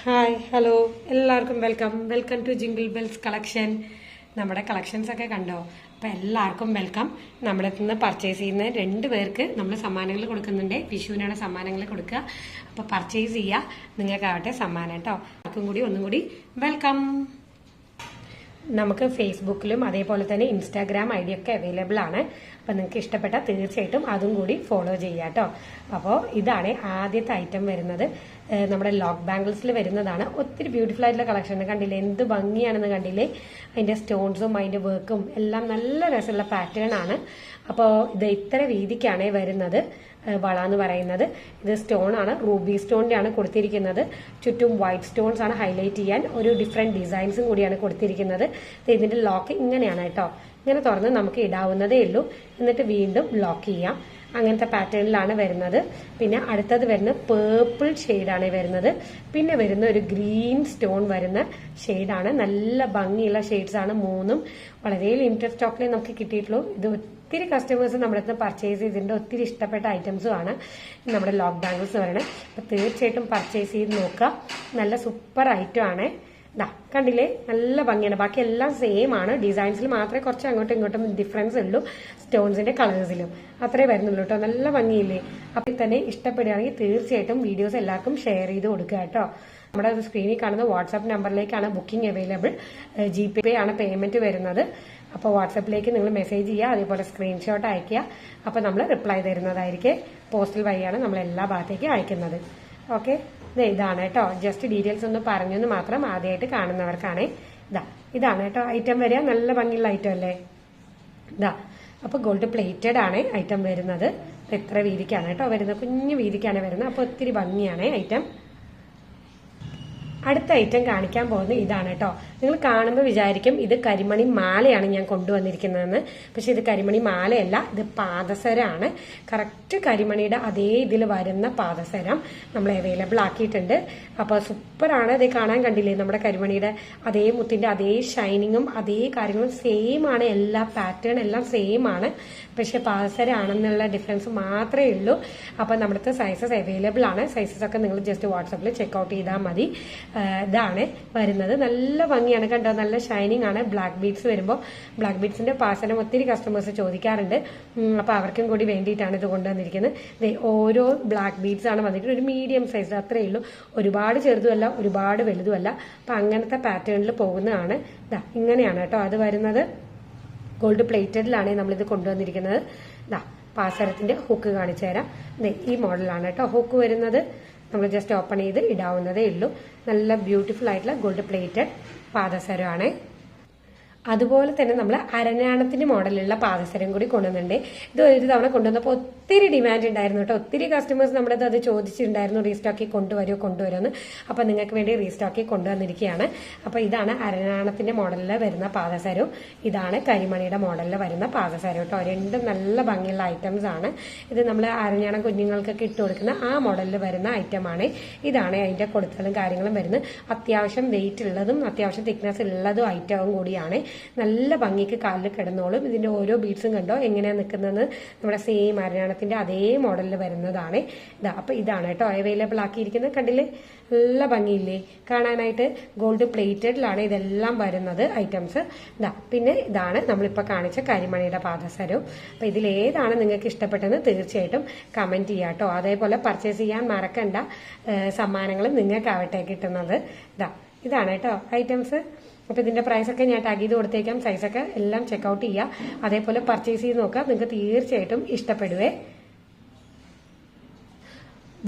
Hi hello എല്ലാവർക്കും welcome to jingle bells collection. നമ്മുടെ collections ഒക്കെ കണ്ടോ? അപ്പോൾ എല്ലാവർക്കും വെൽക്കം. നമ്മുടെ നിന്ന് പർച്ചേസ് ചെയ്യുന്ന 2 പേർക്ക് നമ്മൾ സമ്മാനങ്ങൾ കൊടുക്കുന്നുണ്ട്. വിഷുവിനാണ് സമ്മാനങ്ങൾ കൊടുക്കുക. അപ്പോൾ പർച്ചേസ് ചെയ്യുക, നിങ്ങൾക്കാവട്ടെ സമ്മാനം കേട്ടോ. ആർക്കും കൂടി ഒന്നും കൂടി വെൽക്കം. നമുക്ക് ഫേസ്ബുക്കിലും അതേപോലെ തന്നെ ഇൻസ്റ്റാഗ്രാം ഐ ഡി ഒക്കെ അവൈലബിൾ ആണ്. അപ്പം നിങ്ങൾക്ക് ഇഷ്ടപ്പെട്ട തീർച്ചയായിട്ടും അതും കൂടി ഫോളോ ചെയ്യുക കേട്ടോ. അപ്പോൾ ഇതാണ് ആദ്യത്തെ ഐറ്റം വരുന്നത്. നമ്മുടെ ലോക്ക് ബാംഗിൾസിൽ വരുന്നതാണ്. ഒത്തിരി ബ്യൂട്ടിഫുൾ ആയിട്ടുള്ള കളക്ഷൻ കണ്ടില്ലേ, എന്ത് ഭംഗിയാണെന്ന് കണ്ടില്ലേ. അതിന്റെ സ്റ്റോൺസും അതിന്റെ വർക്കും എല്ലാം നല്ല രസമുള്ള പാറ്റേൺ ആണ്. അപ്പോൾ ഇത് ഇത്ര വീതിക്കാണ് വരുന്നത്. വള എന്ന് പറയുന്നത് ഇത് സ്റ്റോൺ ആണ്, റൂബി സ്റ്റോണിന്റെ ആണ് കൊടുത്തിരിക്കുന്നത്. ചുറ്റും വൈറ്റ് സ്റ്റോൺസ് ആണ് ഹൈലൈറ്റ് ചെയ്യാൻ. ഒരു ഡിഫറെന്റ് ഡിസൈൻസും കൂടിയാണ് കൊടുത്തിരിക്കുന്നത്. ഇതിന്റെ ലോക്ക് ഇങ്ങനെയാണ് കേട്ടോ. ഇങ്ങനെ തുറന്ന് നമുക്ക് ഇടാവുന്നതേ ഉള്ളൂ. എന്നിട്ട് വീണ്ടും ലോക്ക് ചെയ്യാം. അങ്ങനത്തെ പാറ്റേണിലാണ് വരുന്നത്. പിന്നെ അടുത്തത് വരുന്ന പേർപ്പിൾ ഷെയ്ഡാണ് വരുന്നത്. പിന്നെ വരുന്ന ഒരു ഗ്രീൻ സ്റ്റോൺ വരുന്ന ഷെയ്ഡാണ്. നല്ല ഭംഗിയുള്ള ഷെയ്ഡ്സ് ആണ് മൂന്നും. വളരെ ലിമിറ്റഡ് സ്റ്റോക്കിലേ നമുക്ക് കിട്ടിയിട്ടുള്ളൂ. ഇത് ഒത്തിരി കസ്റ്റമേഴ്സ് നമ്മുടെ അടുത്ത് പർച്ചേസ് ചെയ്തിട്ടുണ്ട്. ഒത്തിരി ഇഷ്ടപ്പെട്ട ഐറ്റംസും ആണ് നമ്മുടെ ലോക്ക് ബാംഗിൾസ് പറയുന്നത്. അപ്പൊ തീർച്ചയായിട്ടും പർച്ചേസ് ചെയ്ത് നോക്കുക. നല്ല സൂപ്പർ ഐറ്റം ആണ്. കണ്ടില്ലേ, നല്ല ഭംഗിയാണ്. ബാക്കി എല്ലാം സെയിം ആണ്. ഡിസൈൻസിൽ മാത്രമേ കുറച്ച് അങ്ങോട്ടും ഇങ്ങോട്ടും ഡിഫറൻസ് ഉള്ളൂ. സ്റ്റോൺസിന്റെ കളേഴ്സിലും അത്രേ വരുന്നുള്ളൂ കേട്ടോ. നല്ല ഭംഗിയില്ലേ. അപ്പൊ തന്നെ ഇഷ്ടപ്പെടുകയാണെങ്കിൽ തീർച്ചയായിട്ടും വീഡിയോസ് എല്ലാവർക്കും ഷെയർ ചെയ്ത് കൊടുക്കുക കേട്ടോ. നമ്മുടെ സ്ക്രീനിൽ കാണുന്ന വാട്സാപ്പ് നമ്പറിലേക്കാണ് ബുക്കിംഗ് അവൈലബിൾ. GPay ആണ് പേയ്മെന്റ് വരുന്നത്. അപ്പോൾ വാട്സാപ്പിലേക്ക് നിങ്ങൾ മെസ്സേജ് ചെയ്യുക, അതേപോലെ സ്ക്രീൻഷോട്ട് അയക്കുക. അപ്പോൾ നമ്മൾ റിപ്ലൈ തരുന്നതായിരിക്കും. പോസ്റ്റൽ വഴിയാണ് നമ്മൾ എല്ലാ ഭാഗത്തേക്കും അയക്കുന്നത്. ഓക്കെ, ഇതാണ് കേട്ടോ. ജസ്റ്റ് ഡീറ്റെയിൽസ് ഒന്ന് പറഞ്ഞെന്ന് മാത്രം. ആദ്യമായിട്ട് കാണുന്നവർക്കാണ്. ഇതാണ് കേട്ടോ ഐറ്റം വരിക. നല്ല ഭംഗിയുള്ള ഐറ്റം അല്ലേ. അപ്പൊ ഗോൾഡ് പ്ലേറ്റഡ് ആണ് ഐറ്റം വരുന്നത്. എത്ര വീതിക്കാണ് കേട്ടോ വരുന്നത്. കുഞ്ഞു വീതിക്കാണ് വരുന്നത്. അപ്പൊ ഒത്തിരി ഭംഗിയാണ് ഐറ്റം. അടുത്ത ഐറ്റം കാണിക്കാൻ പോകുന്നത് ഇതാണ് കേട്ടോ. നിങ്ങൾ കാണുമ്പോൾ വിചാരിക്കും ഇത് കരിമണി മാലയാണ് ഞാൻ കൊണ്ടുവന്നിരിക്കുന്നതെന്ന്. പക്ഷെ ഇത് കരിമണി മാലയല്ല, ഇത് പാദസരമാണ്. കറക്റ്റ് കരിമണിയുടെ അതേ ഇതിൽ വരുന്ന പാദസരം നമ്മൾ അവൈലബിൾ ആക്കിയിട്ടുണ്ട്. അപ്പോൾ സൂപ്പറാണ്. ഇത് കാണാൻ കണ്ടില്ലേ, നമ്മുടെ കരിമണിയുടെ അതേ മുത്തിന്റെ അതേ ഷൈനിങ്ങും അതേ കാര്യങ്ങളും സെയിം ആണ്. എല്ലാ പാറ്റേൺ എല്ലാം സെയിം ആണ്. പക്ഷെ പാദസരം ആണെന്നുള്ള ഡിഫറൻസ് മാത്രമേ ഉള്ളൂ. അപ്പൊ നമ്മുടെ സൈസസ് അവൈലബിൾ ആണ്. സൈസസ് ഒക്കെ നിങ്ങൾ ജസ്റ്റ് വാട്സാപ്പിൽ ചെക്ക്ഔട്ട് ചെയ്താൽ മതി. ഇതാണ് വരുന്നത്. നല്ല ഭംഗിയാണ് കണ്ടോ. നല്ല ഷൈനിങ് ആണ്. ബ്ലാക്ക് ബീഡ്സ് വരുമ്പോൾ ബ്ലാക്ക് ബീഡ്സിന്റെ പാസനം ഒത്തിരി കസ്റ്റമേഴ്സ് ചോദിക്കാറുണ്ട്. അപ്പൊ അവർക്കും കൂടി വേണ്ടിയിട്ടാണ് ഇത് കൊണ്ടുവന്നിരിക്കുന്നത്. ഓരോ ബ്ലാക്ക് ബീഡ്സ് ആണ് വന്നിട്ട് ഒരു മീഡിയം സൈസ് അത്രേ ഉള്ളൂ. ഒരുപാട് ചെറുതുമല്ല, ഒരുപാട് വലുതുമല്ല. അപ്പൊ അങ്ങനത്തെ പാറ്റേണിൽ പോകുന്നതാണ്. ഇങ്ങനെയാണ് കേട്ടോ അത് വരുന്നത്. ഗോൾഡ് പ്ലേറ്റഡിലാണ് നമ്മളിത് കൊണ്ടുവന്നിരിക്കുന്നത്. പാസരത്തിന്റെ ഹുക്ക് കാണിച്ചു തരാം. ഈ മോഡലാണ് കേട്ടോ ഹുക്ക് വരുന്നത്. നമ്മൾ ജസ്റ്റ് ഓപ്പൺ ചെയ്ത് ഇടാവുന്നതേ ഉള്ളൂ. നല്ല ബ്യൂട്ടിഫുൾ ആയിട്ടുള്ള ഗോൾഡ് പ്ലേറ്റഡ് പാദസരമാണ്. അതുപോലെ തന്നെ നമ്മൾ അരഞ്ഞാണത്തിന്റെ മോഡലുള്ള പാദസരം കൂടി കൊണ്ടുവന്നിട്ടുണ്ട്. ഇത് ഒരു തവണ കൊണ്ടുവന്നപ്പോൾ ഒത്തിരി ഡിമാൻഡ് ഉണ്ടായിരുന്നു കേട്ടോ. ഒത്തിരി കസ്റ്റമേഴ്സ് നമ്മുടെ അത് ചോദിച്ചിട്ടുണ്ടായിരുന്നു, റീസ്റ്റോക്കി കൊണ്ടുവരുമെന്ന്. അപ്പൊ നിങ്ങൾക്ക് വേണ്ടി റീസ്റ്റോക്കി കൊണ്ടുവന്നിരിക്കുകയാണ്. അപ്പൊ ഇതാണ് അരഞ്ഞാണത്തിന്റെ മോഡലിൽ വരുന്ന പാദസരവും ഇതാണ് കരിമണിയുടെ മോഡലിൽ വരുന്ന പാദസരം കേട്ടോ. രണ്ടും നല്ല ഭംഗിയുള്ള ഐറ്റംസ് ആണ്. ഇത് നമ്മൾ അരഞ്ഞാണം കുഞ്ഞുങ്ങൾക്കൊക്കെ ഇട്ട് കൊടുക്കുന്ന ആ മോഡലിൽ വരുന്ന ഐറ്റമാണ്. ഇതാണ് അതിന്റെ കൊടുത്തലും കാര്യങ്ങളും വരുന്നത്. അത്യാവശ്യം വെയിറ്റ് ഉള്ളതും അത്യാവശ്യം തിക്നെസ് ഉള്ളതും ഐറ്റവും കൂടിയാണ്. നല്ല ഭംഗിക്ക് കാലിൽ കിടന്നോളും. ഇതിന്റെ ഓരോ ബീഡ്സും കണ്ടോ എങ്ങനെയാ നിൽക്കുന്നത്. നമ്മുടെ സെയിം അരഞ്ഞാണത്തിന്റെ അതേ മോഡലിൽ വരുന്നതാണ്. അപ്പൊ ഇതാണ് കേട്ടോ അവൈലബിൾ ആക്കിയിരിക്കുന്നത്. കണ്ടില്ലേ, നല്ല ഭംഗിയില്ലേ കാണാനായിട്ട്. ഗോൾഡ് പ്ലേറ്റഡിലാണ് ഇതെല്ലാം വരുന്നത് ഐറ്റംസ്. പിന്നെ ഇതാണ് നമ്മളിപ്പോ കാണിച്ച കരിമണിയുടെ പാദസരവും. അപ്പൊ ഇതിലേതാണ് നിങ്ങൾക്ക് ഇഷ്ടപ്പെട്ടെന്ന് തീർച്ചയായിട്ടും കമന്റ് ചെയ്യാം കേട്ടോ. അതേപോലെ പർച്ചേസ് ചെയ്യാൻ മറക്കണ്ട. സമ്മാനങ്ങളും നിങ്ങൾക്കാവട്ടെ കിട്ടുന്നത്. ഇതാണ് കേട്ടോ ഐറ്റംസ്. അപ്പൊ ഇതിന്റെ പ്രൈസ് ഒക്കെ ഞാൻ ടാഗ് ചെയ്ത് കൊടുത്തേക്കാം. സൈസൊക്കെ എല്ലാം ചെക്ക്ഔട്ട് ചെയ്യുക. അതേപോലെ പർച്ചേസ് ചെയ്ത് നോക്കുക. നിങ്ങൾക്ക് തീർച്ചയായിട്ടും ഇഷ്ടപ്പെടുവേ.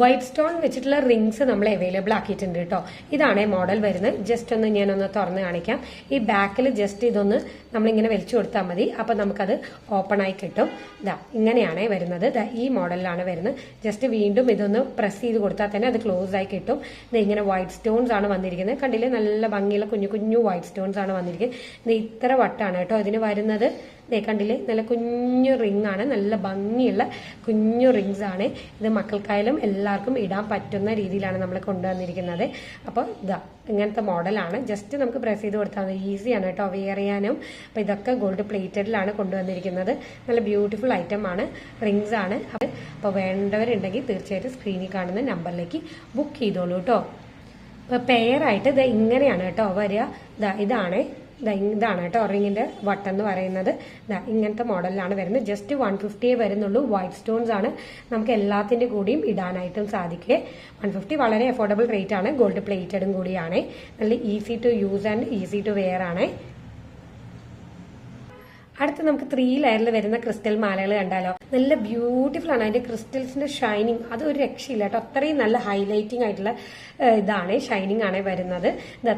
വൈറ്റ് സ്റ്റോൺ വെച്ചിട്ടുള്ള റിങ്സ് നമ്മൾ അവൈലബിൾ ആക്കിയിട്ടുണ്ട് കേട്ടോ. ഇതാണ് മോഡൽ വരുന്നത്. ജസ്റ്റ് ഒന്ന് ഞാനൊന്ന് തുറന്ന് കാണിക്കാം. ഈ ബാക്കിൽ ജസ്റ്റ് ഇതൊന്ന് നമ്മളിങ്ങനെ വലിച്ചു കൊടുത്താൽ മതി. അപ്പൊ നമുക്കത് ഓപ്പൺ ആയി കിട്ടും. ഇങ്ങനെയാണ് വരുന്നത്. ഈ മോഡലിലാണ് വരുന്നത്. ജസ്റ്റ് വീണ്ടും ഇതൊന്ന് പ്രസ് ചെയ്ത് കൊടുത്താൽ തന്നെ അത് ക്ലോസ് ആയി കിട്ടും. ഇങ്ങനെ വൈറ്റ് സ്റ്റോൺസ് ആണ് വന്നിരിക്കുന്നത്. കണ്ടില്ലേ, നല്ല ഭംഗിയുള്ള കുഞ്ഞു കുഞ്ഞു വൈറ്റ് സ്റ്റോൺസ് ആണ് വന്നിരിക്കുന്നത്. ഇത്ര വട്ടാണ് കേട്ടോ ഇതിന് വരുന്നത്. കണ്ടില്ലേ, നല്ല കുഞ്ഞു റിംഗ് ആണ്. നല്ല ഭംഗിയുള്ള കുഞ്ഞു റിങ്സ് ആണ്. ഇത് മക്കൾക്കായാലും എല്ലാവർക്കും ഇടാൻ പറ്റുന്ന രീതിയിലാണ് നമ്മൾ കൊണ്ടുവന്നിരിക്കുന്നത്. അപ്പോൾ ഇങ്ങനത്തെ മോഡലാണ്. ജസ്റ്റ് നമുക്ക് പ്രസ് ചെയ്ത് കൊടുത്താൽ മതി. ഈസിയാണ് കേട്ടോ വെയർ ചെയ്യാനും. അപ്പോൾ ഇതൊക്കെ ഗോൾഡ് പ്ലേറ്റഡിലാണ് കൊണ്ടുവന്നിരിക്കുന്നത്. നല്ല ബ്യൂട്ടിഫുൾ ഐറ്റം ആണ്. റിങ്സ് ആണ്. അപ്പോൾ വേണ്ടവരുണ്ടെങ്കിൽ തീർച്ചയായിട്ടും സ്ക്രീനിൽ കാണുന്ന നമ്പറിലേക്ക് ബുക്ക് ചെയ്തോളൂ കേട്ടോ. പെയറായിട്ട് ഇത് ഇങ്ങനെയാണ് കേട്ടോ വരിക. ഇതാണ് കേട്ടോ റിങ്ങിന്റെ വട്ടം എന്ന് പറയുന്നത്. ഇങ്ങനത്തെ മോഡലിലാണ് വരുന്നത്. ജസ്റ്റ് 150 വരുന്നുള്ളൂ. വൈറ്റ് സ്റ്റോൺസ് ആണ്. നമുക്ക് എല്ലാത്തിന്റെ കൂടിയും ഇടാനായിട്ടും സാധിക്കേ. 150 വളരെ അഫോർഡബിൾ റേറ്റ് ആണ്. ഗോൾഡ് പ്ലേറ്റഡും കൂടിയാണ്. നല്ല easy to use and easy to wear ആണ്. അടുത്ത് നമുക്ക് 3 ലെയറിൽ വരുന്ന ക്രിസ്റ്റൽ മാലകൾ കണ്ടാലോ. നല്ല ബ്യൂട്ടിഫുൾ ആണ്. അതിന്റെ ക്രിസ്റ്റൽസിന്റെ ഷൈനിങ് അത് ഒരു രക്ഷയില്ല കേട്ടോ. അത്രയും നല്ല ഹൈലൈറ്റിംഗ് ആയിട്ടുള്ള ഇതാണ്, ഷൈനിങ് ആണ് വരുന്നത്.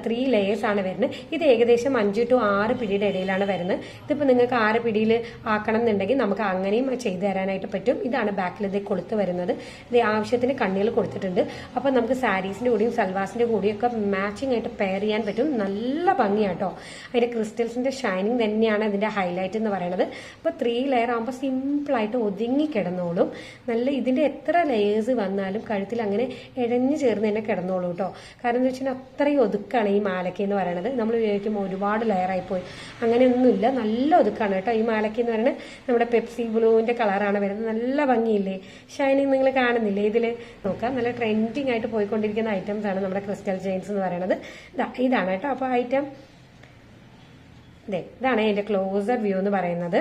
3 ലെയേഴ്സ് ആണ് വരുന്നത്. ഇത് ഏകദേശം 5 to 6 പിടിയുടെ ഇടയിലാണ് വരുന്നത്. ഇതിപ്പോ നിങ്ങൾക്ക് 6 പിടിയിൽ ആക്കണം എന്നുണ്ടെങ്കിൽ നമുക്ക് അങ്ങനെയും ചെയ്തു തരാനായിട്ട് പറ്റും. ഇതാണ് ബാക്കിൽ ഇത് കൊളുത്ത് വരുന്നത്. ഇത് ആവശ്യത്തിന് കണ്ണികൾ കൊടുത്തിട്ടുണ്ട്. അപ്പൊ നമുക്ക് സാരീസിന്റെ കൂടിയും സൽവാസിന്റെ കൂടിയും ഒക്കെ മാച്ചിങ് ആയിട്ട് പെയർ ചെയ്യാൻ പറ്റും. നല്ല ഭംഗിയാട്ടോ. അതിന്റെ ക്രിസ്റ്റൽസിന്റെ ഷൈനിങ് തന്നെയാണ് ഇതിന്റെ ഹൈലൈറ്റ് എന്ന് പറയുന്നത്. അപ്പൊ 3 ലെയർ ആകുമ്പോൾ സിമ്പിൾ ആയിട്ട് ഒതുങ്ങി കിടന്നോളും. നല്ല ഇതിന്റെ എത്ര ലെയേഴ്സ് വന്നാലും കഴുത്തിൽ അങ്ങനെ ഇഴഞ്ഞു ചേർന്ന് തന്നെ കിടന്നോളൂ കേട്ടോ. കാരണം എന്താ വെച്ചാൽ അത്രയും ഒതുക്കാണ് ഈ മാലയ്ക്ക് എന്ന് പറയുന്നത്. നമ്മൾ ഉപയോഗിക്കുമ്പോൾ ഒരുപാട് ലെയർ ആയിപ്പോയി, അങ്ങനെയൊന്നുമില്ല. നല്ല ഒതുക്കാണ് കേട്ടോ ഈ മാലയ്ക്ക് എന്ന് പറയുന്നത്. നമ്മുടെ പെപ്സി ബ്ലൂവിന്റെ കളറാണ് വരുന്നത്. നല്ല ഭംഗിയില്ലേ, ഷൈനിങ് നിങ്ങൾ കാണുന്നില്ലേ ഇതില്. നോക്കാം, നല്ല ട്രെൻഡിങ് ആയിട്ട് പോയിക്കൊണ്ടിരിക്കുന്ന ഐറ്റംസ് ആണ് നമ്മുടെ ക്രിസ്റ്റൽ ചെയിൻസ് എന്ന് പറയുന്നത്. ഇതാണ് കേട്ടോ. അപ്പൊ ഐറ്റം ഇതാണ് അതിന്റെ ക്ലോസർ വ്യൂ എന്ന് പറയുന്നത്.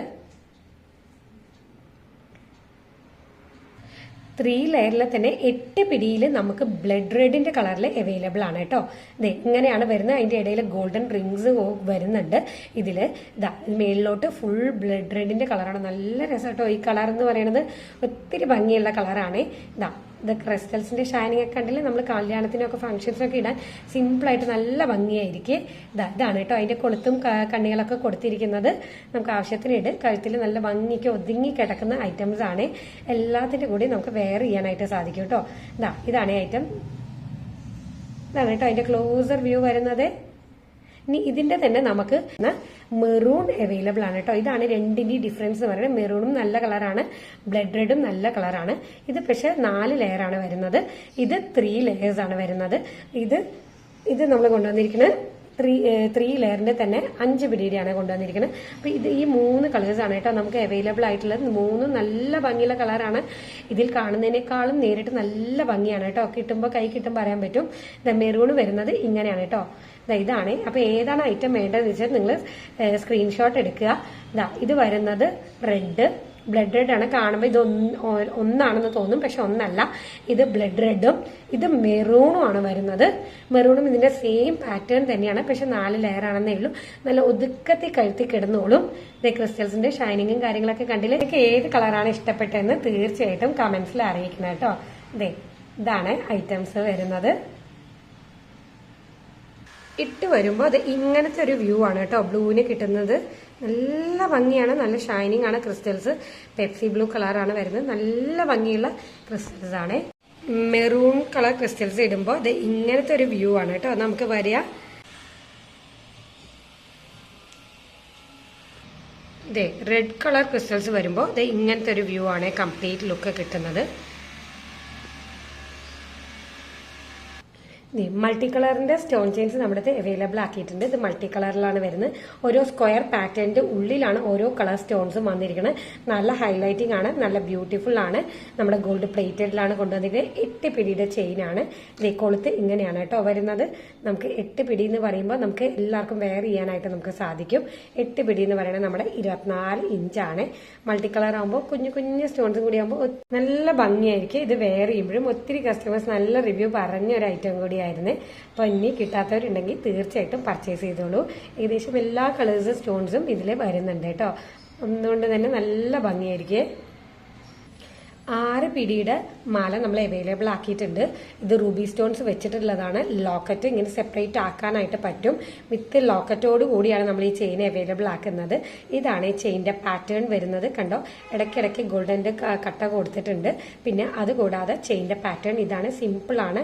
3 ലെയറിൽ തന്നെ 8 പിടിയിൽ നമുക്ക് ബ്ലഡ് റെഡിന്റെ കളറിൽ അവൈലബിൾ ആണ് കേട്ടോ. ഇങ്ങനെയാണ് വരുന്നത്. അതിന്റെ ഇടയിൽ ഗോൾഡൻ റിങ്സ് വരുന്നുണ്ട്. ഇതില് മേളിലോട്ട് ഫുൾ ബ്ലഡ് റെഡിന്റെ കളറാണ്. നല്ല രസം കേട്ടോ. ഈ കളർ എന്ന് പറയുന്നത് ഒത്തിരി ഭംഗിയുള്ള കളറാണ്. ഇത് ക്രിസ്റ്റൽസിന്റെ ഷൈനിങ് ഒക്കെ കണ്ടില്ലേ, നമ്മൾ കല്യാണത്തിനൊക്കെ ഫംഗ്ഷൻസിനൊക്കെ ഇടാൻ സിമ്പിൾ ആയിട്ട് നല്ല ഭംഗിയായിരിക്കും. ഇതാണ് കേട്ടോ അതിന്റെ കൊളുത്തും കണ്ണികളൊക്കെ കൊടുത്തിരിക്കുന്നത്. നമുക്ക് ആവശ്യത്തിന് ഇട്. കഴുത്തിൽ നല്ല ഭംഗിക്ക് ഒതുങ്ങി കിടക്കുന്ന ഐറ്റംസ് ആണ്. എല്ലാത്തിന്റെ കൂടി നമുക്ക് വെയർ ചെയ്യാനായിട്ട് സാധിക്കും കേട്ടോ. ഇതാണ് ഐറ്റം. ഇതാണ് കേട്ടോ അതിന്റെ ക്ലോസർ വ്യൂ വരുന്നത്. ഇനി ഇതിന്റെ തന്നെ നമുക്ക് മെറൂൺ അവൈലബിൾ ആണ് കേട്ടോ. ഇതാണ് രണ്ടിന്റെ ഡിഫറൻസ് എന്ന് പറയുന്നത്. മെറൂണും നല്ല കളറാണ്, ബ്ലഡ് റെഡും നല്ല കളറാണ്. ഇത് പക്ഷെ 4 ലെയർ ആണ് വരുന്നത്. ഇത് 3 ലെയേഴ്സ് ആണ് വരുന്നത്. ഇത് നമ്മൾ കൊണ്ടുവന്നിരിക്കുന്നത് 3 ലെയറിന്റെ തന്നെ 5 പിടിയുടെയാണ് കൊണ്ടുവന്നിരിക്കുന്നത്. അപ്പൊ ഈ 3 കളേഴ്സ് ആണ് കേട്ടോ നമുക്ക് അവൈലബിൾ ആയിട്ടുള്ളത്. 3 നല്ല ഭംഗിയുള്ള കളറാണ്. ഇതിൽ കാണുന്നതിനേക്കാളും നേരിട്ട് നല്ല ഭംഗിയാണ് കേട്ടോ. കൈ കിട്ടുമ്പോൾ അറിയാൻ പറ്റും. മെറൂൺ വരുന്നത് ഇങ്ങനെയാണ് കേട്ടോ. ഇതാണ്. അപ്പൊ ഏതാണ് ഐറ്റം വേണ്ടതെന്ന് വെച്ചാൽ നിങ്ങൾ സ്ക്രീൻഷോട്ട് എടുക്കുക. ഇത് വരുന്നത് റെഡ്, ബ്ലഡ് റെഡ് ആണ്. കാണുമ്പോൾ ഇത് ഒന്നാണെന്ന് തോന്നും, പക്ഷെ ഒന്നല്ല. ഇത് ബ്ലഡ് റെഡും ഇത് മെറൂണും ആണ് വരുന്നത്. മെറൂണും ഇതിന്റെ സെയിം പാറ്റേൺ തന്നെയാണ്, പക്ഷെ 4 ലെയർ ആണെന്നേ ഉള്ളൂ. നല്ല ഒതുക്കത്തിൽ കഴുത്തി കിടന്നോളും. ക്രിസ്റ്റൽസിന്റെ ഷൈനിങ്ങും കാര്യങ്ങളൊക്കെ കണ്ടില്ലേ. എനിക്ക് ഏത് കളറാണ് ഇഷ്ടപ്പെട്ടതെന്ന് തീർച്ചയായിട്ടും കമന്റ്സിൽ അറിയിക്കണം കേട്ടോ. ഇതാണ് ഐറ്റംസ് വരുന്നത്. ഇട്ട് വരുമ്പോൾ അത് ഇങ്ങനത്തെ ഒരു വ്യൂ ആണ് കേട്ടോ ബ്ലൂവിന് കിട്ടുന്നത്. നല്ല ഭംഗിയാണ്, നല്ല ഷൈനിങ് ആണ്. ക്രിസ്റ്റൽസ് പെപ്സി ബ്ലൂ കളറാണ് വരുന്നത്. നല്ല ഭംഗിയുള്ള ക്രിസ്റ്റൽസ് ആണ്. മെറൂൺ കളർ ക്രിസ്റ്റൽസ് ഇടുമ്പോൾ ഇത് ഇങ്ങനത്തെ ഒരു വ്യൂ ആണ് കേട്ടോ നമുക്ക് വരിക. റെഡ് കളർ ക്രിസ്റ്റൽസ് വരുമ്പോൾ ഇത് ഇങ്ങനത്തെ ഒരു വ്യൂ ആണ് കംപ്ലീറ്റ് ലുക്ക് കിട്ടുന്നത്. മൾട്ടി കളറിന്റെ സ്റ്റോൺ ചെയിൻസ് നമ്മുടെ അവൈലബിൾ ആക്കിയിട്ടുണ്ട്. ഇത് മൾട്ടി കളറിലാണ് വരുന്നത്. ഓരോ സ്ക്വയർ പാറ്റേണിന്റെ ഉള്ളിലാണ് ഓരോ കളർ സ്റ്റോൺസും വന്നിരിക്കുന്നത്. നല്ല ഹൈലൈറ്റിംഗ് ആണ്, നല്ല ബ്യൂട്ടിഫുൾ ആണ്. നമ്മുടെ ഗോൾഡ് പ്ലേറ്റഡിലാണ് കൊണ്ടുവന്നിരിക്കുന്നത്. 8 പിടിയുടെ ചെയിൻ ആണ്. കൊളുത്ത് ഇങ്ങനെയാണ് കേട്ടോ വരുന്നത്. നമുക്ക് 8 പിടി എന്ന് പറയുമ്പോൾ നമുക്ക് എല്ലാവർക്കും വെയർ ചെയ്യാനായിട്ട് നമുക്ക് സാധിക്കും. 8 പിടി എന്ന് പറയുന്നത് നമ്മുടെ 24 ഇഞ്ചാണ്. മൾട്ടി കളർ ആകുമ്പോൾ കുഞ്ഞു കുഞ്ഞു സ്റ്റോൺസും കൂടി ആകുമ്പോൾ നല്ല ഭംഗിയായിരിക്കും. ഇത് വെയർ ചെയ്യുമ്പോഴും ഒത്തിരി കസ്റ്റമേഴ്സ് നല്ല റിവ്യൂ പറഞ്ഞ ഒരു ഐറ്റം കൂടി ആയിരുന്നു. അപ്പൊ ഇനി കിട്ടാത്തവരുണ്ടെങ്കിൽ തീർച്ചയായിട്ടും പർച്ചേസ് ചെയ്തോളൂ. ഏകദേശം എല്ലാ കളേഴ്സ് സ്റ്റോൺസും ഇതിൽ വരുന്നുണ്ട് കേട്ടോ. ഒന്നുകൊണ്ട് തന്നെ നല്ല ഭംഗിയായിരിക്കും. 6 പിടിയുടെ മാല നമ്മൾ അവൈലബിൾ ആക്കിയിട്ടുണ്ട്. ഇത് റൂബി സ്റ്റോൺസ് വെച്ചിട്ടുള്ളതാണ്. ലോക്കറ്റ് ഇങ്ങനെ സെപ്പറേറ്റ് ആക്കാനായിട്ട് പറ്റും. വിത്ത് ലോക്കറ്റോട് കൂടിയാണ് നമ്മൾ ഈ ചെയിൻ അവൈലബിൾ ആക്കുന്നത്. ഇതാണ് ഈ ചെയിൻ്റെ പാറ്റേൺ വരുന്നത്. കണ്ടോ, ഇടയ്ക്കിടയ്ക്ക് ഗോൾഡൻ്റെ കട്ട കൊടുത്തിട്ടുണ്ട്. പിന്നെ അതുകൂടാതെ ചെയിൻ്റെ പാറ്റേൺ ഇതാണ്. സിമ്പിളാണ്.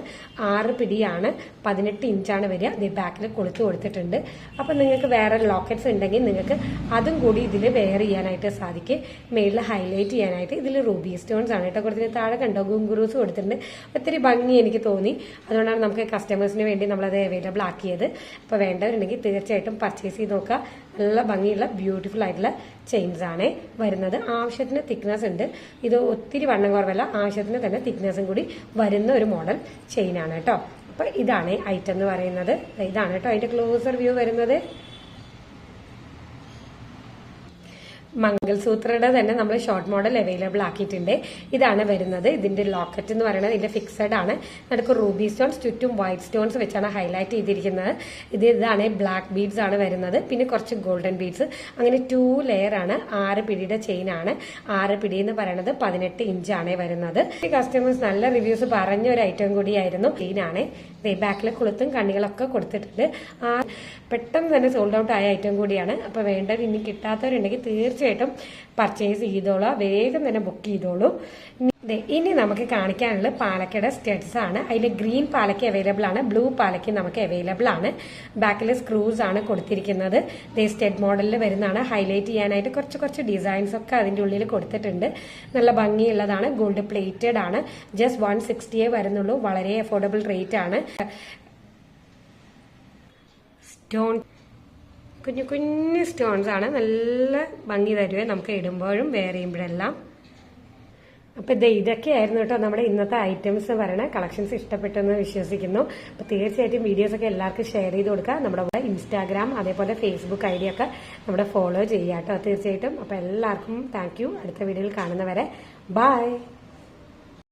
6 പിടിയാണ്. 18 ഇഞ്ചാണ് വരിക. ഇത് ബാക്കിൽ കൊളുത്ത് കൊടുത്തിട്ടുണ്ട്. അപ്പം നിങ്ങൾക്ക് വേറെ ലോക്കറ്റ്സ് ഉണ്ടെങ്കിൽ നിങ്ങൾക്ക് അതും കൂടി ഇതിൽ വെയർ ചെയ്യാനായിട്ട് സാധിക്കും. മേളിൽ ഹൈലൈറ്റ് ചെയ്യാനായിട്ട് ഇതിൽ റൂബി സ്റ്റോൺസ് ആണ് കേട്ടോ കൊടുത്തിട്ട്. താഴെ കണ്ടോ ഗുങ്കുറൂസ് കൊടുത്തിട്ടുണ്ട്. ഒത്തിരി ഭംഗി എനിക്ക് തോന്നി. അതുകൊണ്ടാണ് നമുക്ക് കസ്റ്റമേഴ്സിന് വേണ്ടി നമ്മളത് അവൈലബിൾ ആക്കിയത്. അപ്പോൾ വേണ്ടവരുണ്ടെങ്കിൽ തീർച്ചയായിട്ടും പർച്ചേസ് ചെയ്ത് നോക്കുക. നല്ല ഭംഗിയുള്ള ബ്യൂട്ടിഫുൾ ആയിട്ടുള്ള ചെയിൻസ് ആണ് വരുന്നത്. ആവശ്യത്തിന് തിക്നെസ് ഉണ്ട്. ഇത് ഒത്തിരി വണ്ണം കുറവല്ല, ആവശ്യത്തിന് തന്നെ തിക്നെസ്സും കൂടി വരുന്ന ഒരു മോഡൽ ചെയിനാണ് കേട്ടോ. അപ്പൊ ഇതാണ് ഐറ്റം എന്ന് പറയുന്നത്. ഇതാണ് കേട്ടോ അതിന്റെ ക്ലോസർ വ്യൂ വരുന്നത്. മംഗൾസൂത്രയുടെ തന്നെ നമ്മൾ ഷോർട്ട് മോഡൽ അവൈലബിൾ ആക്കിയിട്ടുണ്ട്. ഇതാണ് വരുന്നത്. ഇതിന്റെ ലോക്കറ്റ് എന്ന് പറയുന്നത് ഇതിന്റെ ഫിക്സഡ് ആണ്. നടുക്ക് റൂബി സ്റ്റോൺസ്, ചുറ്റും വൈറ്റ് സ്റ്റോൺസ് വെച്ചാണ് ഹൈലൈറ്റ് ചെയ്തിരിക്കുന്നത്. ഇതാണ് ബ്ലാക്ക് ബീഡ്സ് ആണ് വരുന്നത്. പിന്നെ കുറച്ച് ഗോൾഡൻ ബീഡ്സ്. അങ്ങനെ 2 ലെയർ ആണ്. 6 പിടിയുടെ ചെയിൻ ആണ്. 6 പിടി എന്ന് പറയുന്നത് 18 ഇഞ്ചാണ് വരുന്നത്. കസ്റ്റമേഴ്സ് നല്ല റിവ്യൂസ് പറഞ്ഞ ഒരു ഐറ്റം കൂടിയായിരുന്നു. ചെയിനാണ്. ബാക്കിലെ കുളുത്തും കണ്ണികളൊക്കെ കൊടുത്തിട്ടുണ്ട്. പെട്ടെന്ന് തന്നെ സോൾഡ് ഔട്ട് ആയ ഐറ്റം കൂടിയാണ്. അപ്പൊ വേണ്ടത് ഇനി കിട്ടാത്തവരുണ്ടെങ്കിൽ തീർച്ചയായിട്ടും പർച്ചേസ് ചെയ്തോളൂ. വേഗം തന്നെ ബുക്ക് ചെയ്തോളൂ. ഇനി നമുക്ക് കാണിക്കാനുള്ള പാലക്കയുടെ സ്റ്റഡ്സ് ആണ്. അതിൽ ഗ്രീൻ പാലക്ക അവൈലബിൾ ആണ്, ബ്ലൂ പാലക്ക നമുക്ക് അവൈലബിൾ ആണ്. ബാക്കിൽ സ്ക്രൂസ് ആണ് കൊടുത്തിരിക്കുന്നത്. സ്റ്റഡ് മോഡലിൽ വരുന്നതാണ്. ഹൈലൈറ്റ് ചെയ്യാനായിട്ട് കുറച്ച് ഡിസൈൻസ് ഒക്കെ അതിന്റെ ഉള്ളിൽ കൊടുത്തിട്ടുണ്ട്. നല്ല ഭംഗിയുള്ളതാണ്. ഗോൾഡ് പ്ലേറ്റഡ് ആണ്. ജസ്റ്റ് 160 വരുന്നുള്ളൂ. വളരെ അഫോർഡബിൾ റേറ്റ് ആണ്. സ്റ്റോൺ കുഞ്ഞു സ്റ്റോൺസ് ആണ്. നല്ല ഭംഗി തരുവേ നമുക്ക് ഇടുമ്പോഴും വെയർ ചെയ്യുമ്പോഴെല്ലാം. അപ്പൊ ഇതൊക്കെയായിരുന്നു കേട്ടോ നമ്മുടെ ഇന്നത്തെ ഐറ്റംസ് പറയണ. കളക്ഷൻസ് ഇഷ്ടപ്പെട്ടെന്ന് വിശ്വസിക്കുന്നു. അപ്പൊ തീർച്ചയായിട്ടും വീഡിയോസ് ഒക്കെ എല്ലാവർക്കും ഷെയർ ചെയ്ത് കൊടുക്കുക. നമ്മുടെ ഇൻസ്റ്റാഗ്രാം അതേപോലെ ഫേസ്ബുക്ക് ID ഒക്കെ നമ്മുടെ ഫോളോ ചെയ്യാം കേട്ടോ തീർച്ചയായിട്ടും. അപ്പൊ എല്ലാവർക്കും താങ്ക് യു. അടുത്ത വീഡിയോയിൽ കാണുന്നവരെ ബൈ.